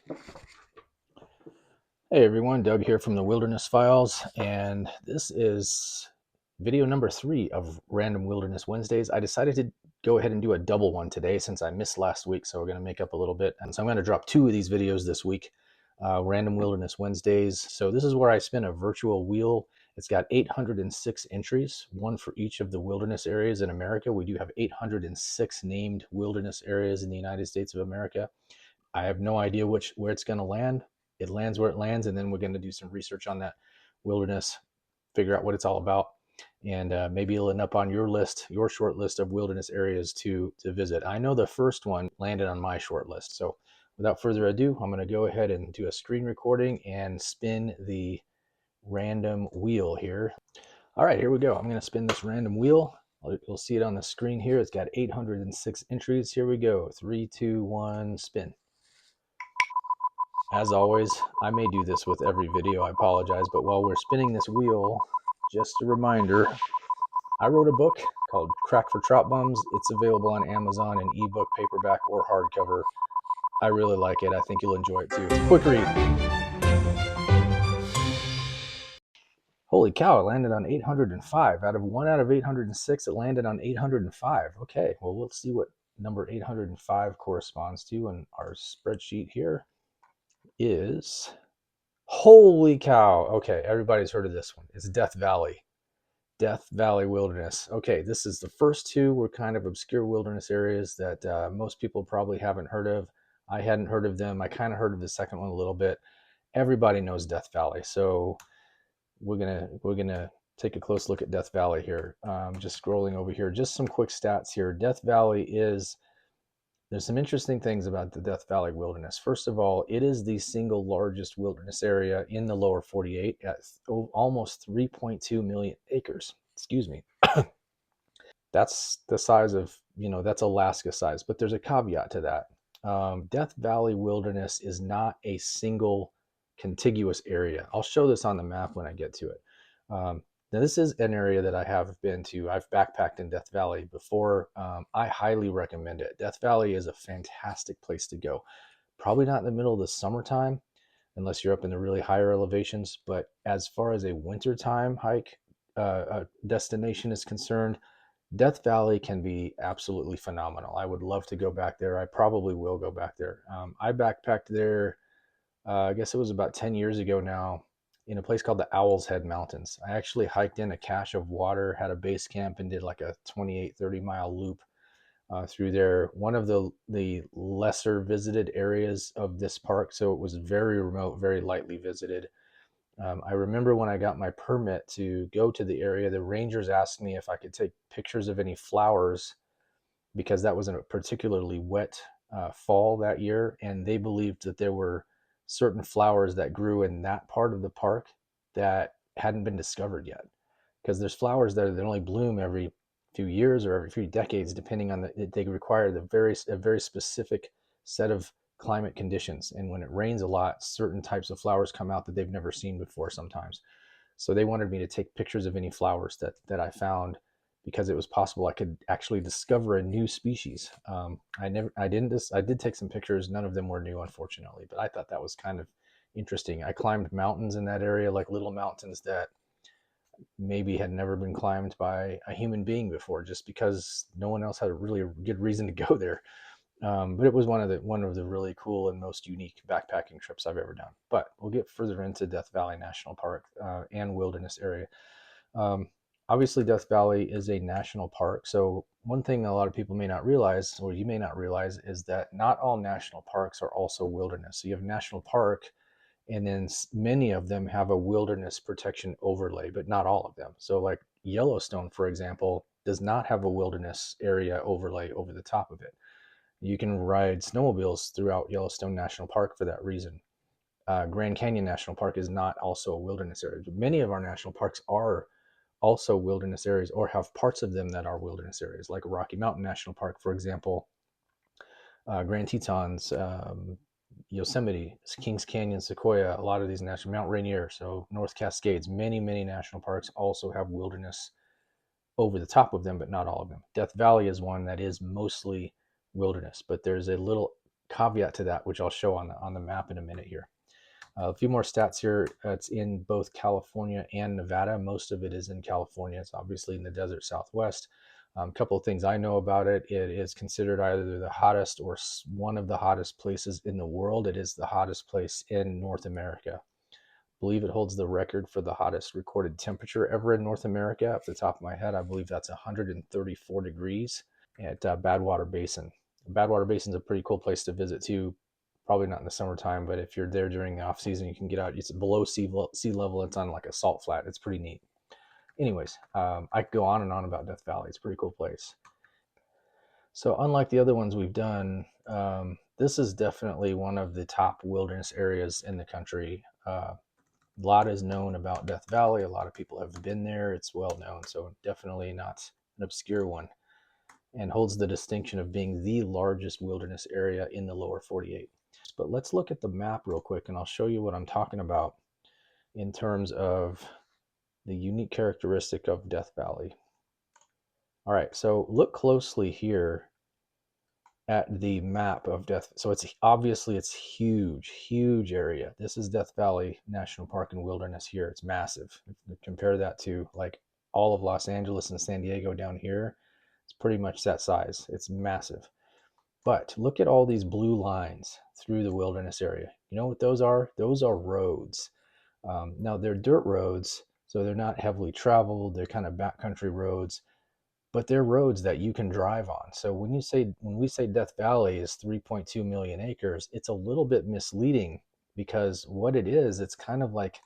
Hey everyone, Doug here from the Wilderness Files, and this is video number 3 of Random Wilderness Wednesdays. I decided to go ahead and do a double one today since I missed last week, so we're going to make up a little bit. And so I'm going to drop 2 of these videos this week, Random Wilderness Wednesdays. So this is where I spin a virtual wheel. It's got 806 entries, one for each of the wilderness areas in America. We do have 806 named wilderness areas in the United States of America. I have no idea where it's going to land. It lands where it lands, and then we're going to do some research on that wilderness, figure out what it's all about, and maybe it'll end up on your list, your short list of wilderness areas to visit. I know the first one landed on my short list. So without further ado, I'm going to go ahead and do a screen recording and spin the random wheel here. All right, here we go. I'm going to spin this random wheel. You'll see it on the screen here. It's got 806 entries. Here we go. 3, 2, 1, spin. As always, I may do this with every video, I apologize, but while we're spinning this wheel, just a reminder, I wrote a book called Crack for Trout Bums. It's available on Amazon in ebook, paperback, or hardcover. I really like it. I think you'll enjoy it too. It's a quick read. Holy cow, it landed on 805. Out of 806, it landed on 805. Okay, well, let's see what number 805 corresponds to, and our spreadsheet here is... Holy cow. Okay, everybody's heard of this one. It's Death Valley. Death Valley Wilderness. Okay, this is the first 2 were kind of obscure wilderness areas that most people probably haven't heard of. I hadn't heard of them. I kind of heard of the second one a little bit. Everybody knows Death Valley, so we're gonna take a close look at Death Valley here. Just scrolling over here, just some quick stats here. Death Valley is... There's some interesting things about the Death Valley Wilderness. First of all, it is the single largest wilderness area in the lower 48 at almost 3.2 million acres. Excuse me. That's the size of, that's Alaska size, but there's a caveat to that. Death Valley Wilderness is not a single contiguous area. I'll show this on the map when I get to it. Now, this is an area that I have been to. I've backpacked in Death Valley before. I highly recommend it. Death Valley is a fantastic place to go. Probably not in the middle of the summertime, unless you're up in the really higher elevations. But as far as a wintertime hike destination is concerned, Death Valley can be absolutely phenomenal. I would love to go back there. I probably will go back there. I backpacked there, I guess it was about 10 years ago now, in a place called the Owl's Head Mountains. I actually hiked in a cache of water, had a base camp, and did like a 28, 30-mile loop through there. One of the lesser visited areas of this park, so it was very remote, very lightly visited. I remember when I got my permit to go to the area, the rangers asked me if I could take pictures of any flowers because that was a particularly wet fall that year, and they believed that there were certain flowers that grew in that part of the park that hadn't been discovered yet. Because there's flowers that only bloom every few years or every few decades, depending on they require a very specific set of climate conditions. And when it rains a lot, certain types of flowers come out that they've never seen before sometimes. So they wanted me to take pictures of any flowers that I found, because it was possible I could actually discover a new species. I did take some pictures. None of them were new, unfortunately, but I thought that was kind of interesting. I climbed mountains in that area, like little mountains that maybe had never been climbed by a human being before, just because no one else had a really good reason to go there. But it was one of the really cool and most unique backpacking trips I've ever done. But we'll get further into Death Valley National Park and wilderness area. Obviously, Death Valley is a national park. So one thing a lot of people may not realize, or you may not realize, is that not all national parks are also wilderness. So you have a national park, and then many of them have a wilderness protection overlay, but not all of them. So like Yellowstone, for example, does not have a wilderness area overlay over the top of it. You can ride snowmobiles throughout Yellowstone National Park for that reason. Grand Canyon National Park is not also a wilderness area. Many of our national parks are also wilderness areas, or have parts of them that are wilderness areas, like Rocky Mountain National Park, for example, Grand Tetons, Yosemite, Kings Canyon, Sequoia, a lot of these national, Mount Rainier, so North Cascades, many national parks also have wilderness over the top of them, but not all of them. Death Valley is one that is mostly wilderness, but there's a little caveat to that, which I'll show on the map in a minute here. A few more stats here. It's in both California and Nevada. Most of it is in California. It's obviously in the desert Southwest. A couple of things I know about it. It is considered either the hottest or one of the hottest places in the world. It is the hottest place in North America. I believe it holds the record for the hottest recorded temperature ever in North America. Off the top of my head, I believe that's 134 degrees at Badwater Basin. Badwater Basin is a pretty cool place to visit too. Probably not in the summertime, but if you're there during the off season, you can get out. It's below sea level. It's on like a salt flat. It's pretty neat. Anyways, I could go on and on about Death Valley. It's a pretty cool place. So unlike the other ones we've done, this is definitely one of the top wilderness areas in the country. A lot is known about Death Valley. A lot of people have been there. It's well known, so definitely not an obscure one, and holds the distinction of being the largest wilderness area in the lower 48. But let's look at the map real quick, and I'll show you what I'm talking about in terms of the unique characteristic of Death Valley. All right, so look closely here at the map of Death. So it's obviously it's huge area. This is Death Valley National Park and Wilderness here. It's massive. If you compare that to like all of Los Angeles and San Diego down here, it's pretty much that size. It's massive. But look at all these blue lines through the wilderness area. You know what those are? Those are roads. Now they're dirt roads, so they're not heavily traveled. They're kind of backcountry roads, but they're roads that you can drive on. So when we say Death Valley is 3.2 million acres, it's a little bit misleading, because what it is, it's kind of like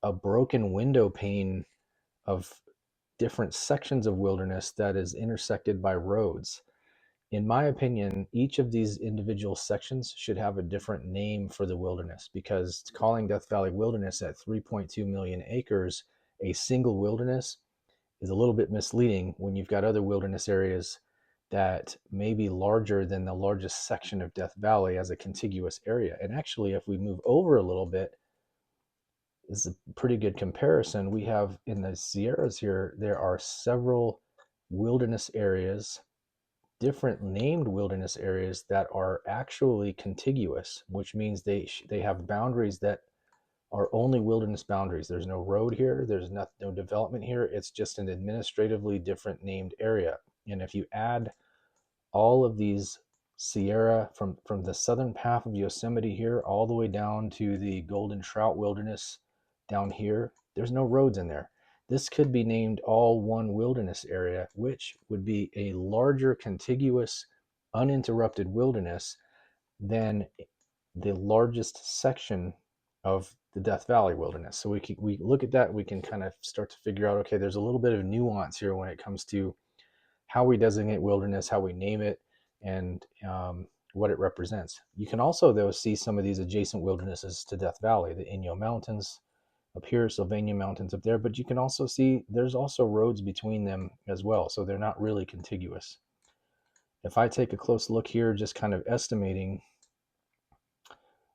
a broken window pane of different sections of wilderness that is intersected by roads. In my opinion, each of these individual sections should have a different name for the wilderness, because calling Death Valley Wilderness at 3.2 million acres a single wilderness is a little bit misleading when you've got other wilderness areas that may be larger than the largest section of Death Valley as a contiguous area. And actually, if we move over a little bit, this is a pretty good comparison. We have in the Sierras here, there are several wilderness areas, different named wilderness areas, that are actually contiguous, which means they have boundaries that are only wilderness boundaries. There's no road here. There's no development here. It's just an administratively different named area. And if you add all of these Sierra from the southern half of Yosemite here all the way down to the Golden Trout Wilderness down here, there's no roads in there. This could be named all one wilderness area, which would be a larger contiguous uninterrupted wilderness than the largest section of the Death Valley Wilderness. So we look at that, we can kind of start to figure out, okay, there's a little bit of nuance here when it comes to how we designate wilderness, how we name it, and what it represents. You can also, though, see some of these adjacent wildernesses to Death Valley, the Inyo Mountains up here, Sylvania Mountains up there, but you can also see there's also roads between them as well, so they're not really contiguous. If I take a close look here, just kind of estimating,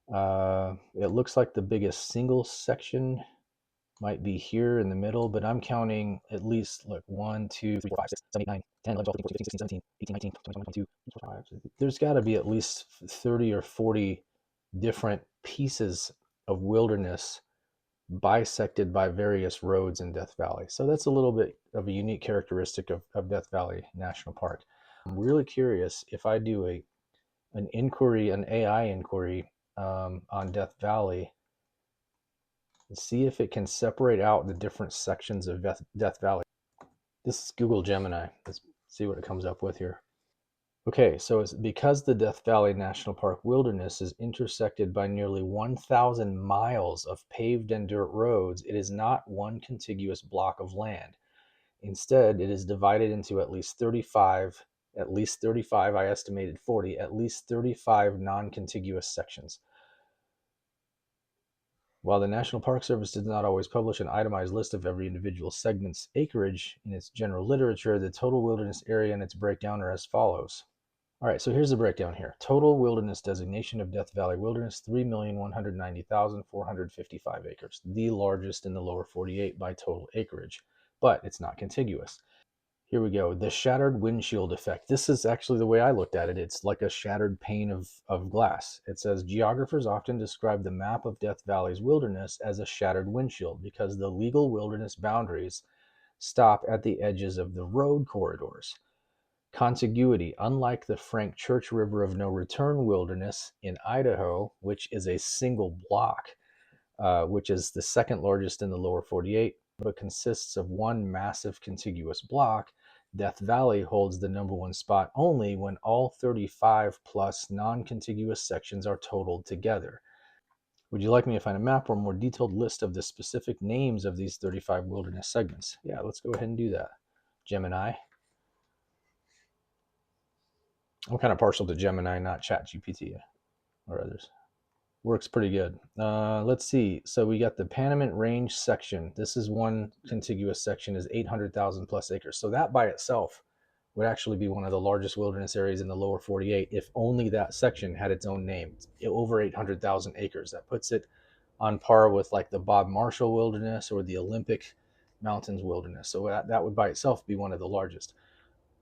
it looks like the biggest single section might be here in the middle, but I'm counting at least like 1, 2, 3, 4, 5, 6, 7, 8, 9, 10, 11, 12, 13, 14, 15, 16, 17, 18, 19, 20, 21, 22, 23, 24, 25. There's got to be at least 30 or 40 different pieces of wilderness bisected by various roads in Death Valley. So that's a little bit of a unique characteristic of Death Valley National Park. I'm really curious if I do an inquiry, an AI inquiry on Death Valley, and see if it can separate out the different sections of Death Valley. This is Google Gemini. Let's see what it comes up with here. Okay, so it's because the Death Valley National Park Wilderness is intersected by nearly 1,000 miles of paved and dirt roads, it is not one contiguous block of land. Instead, it is divided into at least 35, I estimated 40, at least 35 non-contiguous sections. While the National Park Service does not always publish an itemized list of every individual segment's acreage in its general literature, the total wilderness area and its breakdown are as follows. All right, so here's the breakdown here. Total wilderness designation of Death Valley Wilderness, 3,190,455 acres, the largest in the lower 48 by total acreage, but it's not contiguous. Here we go. The shattered windshield effect. This is actually the way I looked at it. It's like a shattered pane of glass. It says geographers often describe the map of Death Valley's wilderness as a shattered windshield because the legal wilderness boundaries stop at the edges of the road corridors. Contiguity, unlike the Frank Church River of No Return wilderness in Idaho, which is a single block, which is the second largest in the lower 48, but consists of one massive contiguous block, Death Valley holds the number one spot only when all 35 plus non-contiguous sections are totaled together. Would you like me to find a map or more detailed list of the specific names of these 35 wilderness segments? Yeah, let's go ahead and do that. Gemini. I'm kind of partial to Gemini, not ChatGPT or others. Works pretty good. Let's see. So we got the Panamint Range section. This is one contiguous section, is 800,000 plus acres. So that by itself would actually be one of the largest wilderness areas in the lower 48 if only that section had its own name. It's over 800,000 acres. That puts it on par with like the Bob Marshall Wilderness or the Olympic Mountains Wilderness. So that would by itself be one of the largest.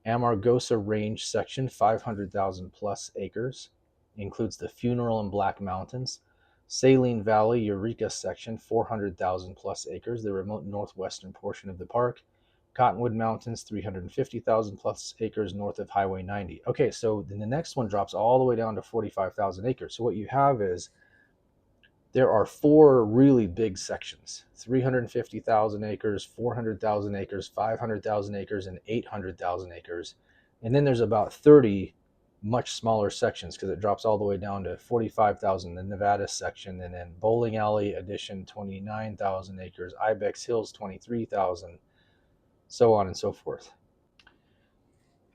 Amargosa Range section, 500,000 plus acres, includes the Funeral and Black Mountains. Saline Valley Eureka section, 400,000 plus acres, the remote northwestern portion of the park. Cottonwood Mountains, 350,000 plus acres north of Highway 90. Okay, so then the next one drops all the way down to 45,000 acres. So what you have is there are four really big sections: 350,000 acres, 400,000 acres, 500,000 acres, and 800,000 acres. And then there's about 30 much smaller sections because it drops all the way down to 45,000, the Nevada section, and then Bowling Alley Addition, 29,000 acres, Ibex Hills, 23,000, so on and so forth.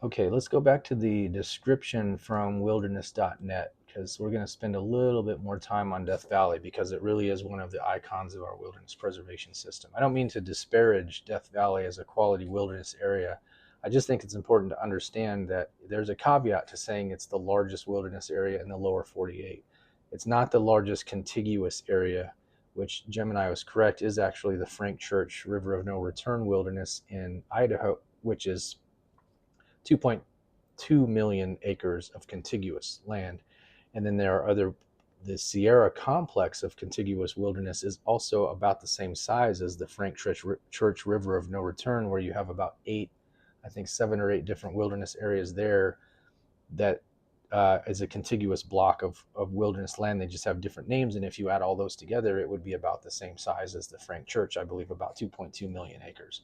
Okay, let's go back to the description from wilderness.net because we're going to spend a little bit more time on Death Valley because it really is one of the icons of our wilderness preservation system. I don't mean to disparage Death Valley as a quality wilderness area. I just think it's important to understand that there's a caveat to saying it's the largest wilderness area in the lower 48. It's not the largest contiguous area, which Gemini was correct, is actually the Frank Church River of No Return wilderness in Idaho, which is 2.2 million acres of contiguous land. And then there are the Sierra complex of contiguous wilderness is also about the same size as the Frank Church River of No Return, where you have about seven or eight different wilderness areas there that is a contiguous block of wilderness land. They just have different names. And if you add all those together, it would be about the same size as the Frank Church, I believe about 2.2 million acres.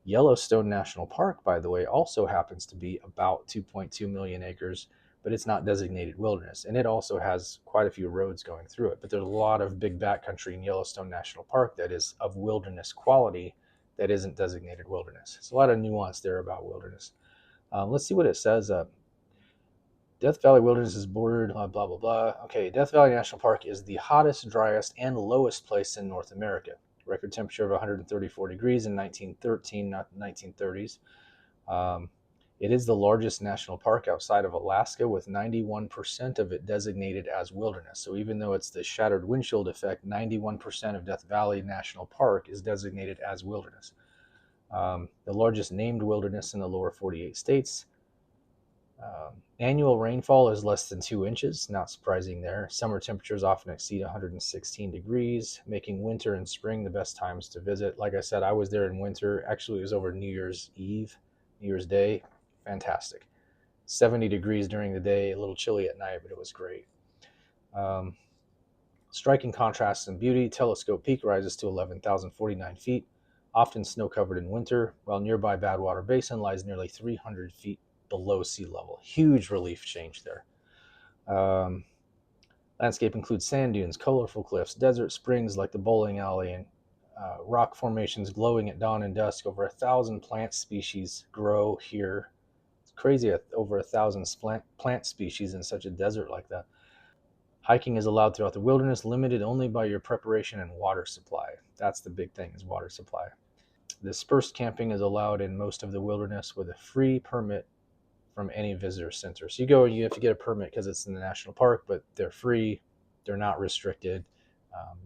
Yellowstone National Park, by the way, also happens to be about 2.2 million acres, but it's not designated wilderness. And it also has quite a few roads going through it. But there's a lot of big backcountry in Yellowstone National Park that is of wilderness quality that isn't designated wilderness. It's a lot of nuance there about wilderness. Let's see what it says. Death Valley Wilderness is bordered, blah, blah, blah. Okay, Death Valley National Park is the hottest, driest, and lowest place in North America. Record temperature of 134 degrees in 1913, not 1930s. It is the largest national park outside of Alaska, with 91% of it designated as wilderness. So even though it's the shattered windshield effect, 91% of Death Valley National Park is designated as wilderness. The largest named wilderness in the lower 48 states. Annual rainfall is less than 2 inches, not surprising there. Summer temperatures often exceed 116 degrees, making winter and spring the best times to visit. Like I said, I was there in winter. Actually, it was over New Year's Eve, New Year's Day. Fantastic. 70 degrees during the day, a little chilly at night, but it was great. Striking contrasts in beauty. Telescope Peak rises to 11,049 feet, often snow-covered in winter, while nearby Badwater Basin lies nearly 300 feet below sea level. Huge relief change there. Landscape includes sand dunes, colorful cliffs, desert springs like the bowling alley, and rock formations glowing at dawn and dusk. Over 1,000 plant species grow here. It's crazy, over 1,000 plant species in such a desert like that. Hiking is allowed throughout the wilderness, limited only by your preparation and water supply. That's the big thing, is water supply. Dispersed camping is allowed in most of the wilderness with a free permit from any visitor center. So you go and you have to get a permit because it's in the national park, but they're free. They're not restricted.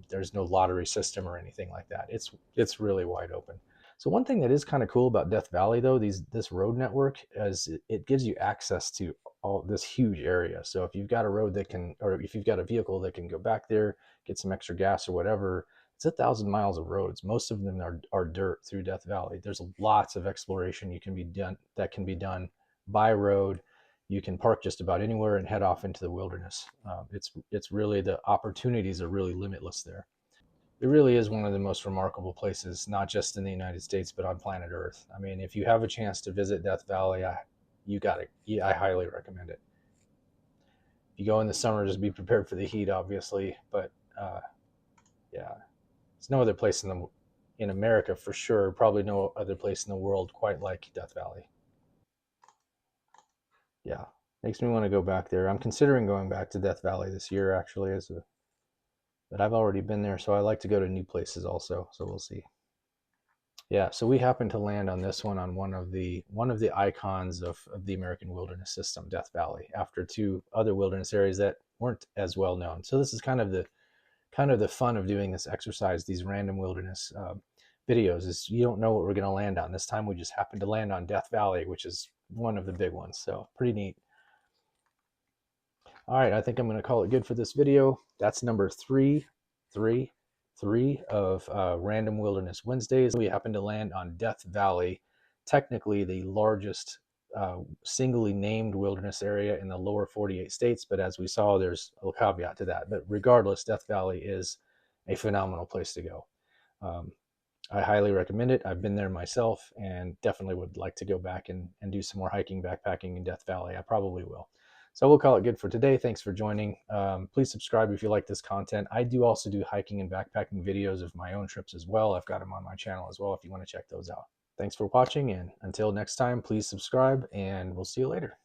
There's no lottery system or anything like that. It's really wide open. So one thing that is kind of cool about Death Valley, though, this road network, is it gives you access to all this huge area. So if you've got a road that can, or if you've got a vehicle that can go back there, get some extra gas or whatever, it's 1,000 miles of roads. Most of them are dirt through Death Valley. There's lots of exploration you can be done that can be done by road. You can park just about anywhere and head off into the wilderness. It's really, the opportunities are really limitless there. It really is one of the most remarkable places, not just in the United States, but on planet Earth. I mean, if you have a chance to visit Death Valley, you got it. Yeah, I highly recommend it. If you go in the summer, just be prepared for the heat, obviously. But yeah, there's no other place in America for sure. Probably no other place in the world quite like Death Valley. Yeah, makes me want to go back there. I'm considering going back to Death Valley this year, actually, but I've already been there, so I like to go to new places also. So we'll see. Yeah, so we happened to land on this one on one of the icons of the American wilderness system, Death Valley, after two other wilderness areas that weren't as well known. So this is kind of the fun of doing this exercise, these random wilderness videos, is you don't know what we're going to land on. This time we just happened to land on Death Valley, which is one of the big ones. So pretty neat. All right, I think I'm going to call it good for this video. That's number three of Random Wilderness Wednesdays. We happen to land on Death Valley, technically the largest singly named wilderness area in the lower 48 states. But as we saw, there's a caveat to that. But regardless, Death Valley is a phenomenal place to go. Um, I highly recommend it. I've been there myself and definitely would like to go back and do some more hiking, backpacking in Death Valley. I probably will. So we'll call it good for today. Thanks for joining. Please subscribe if you like this content. I do also do hiking and backpacking videos of my own trips as well. I've got them on my channel as well if you want to check those out. Thanks for watching, and until next time, please subscribe, and we'll see you later.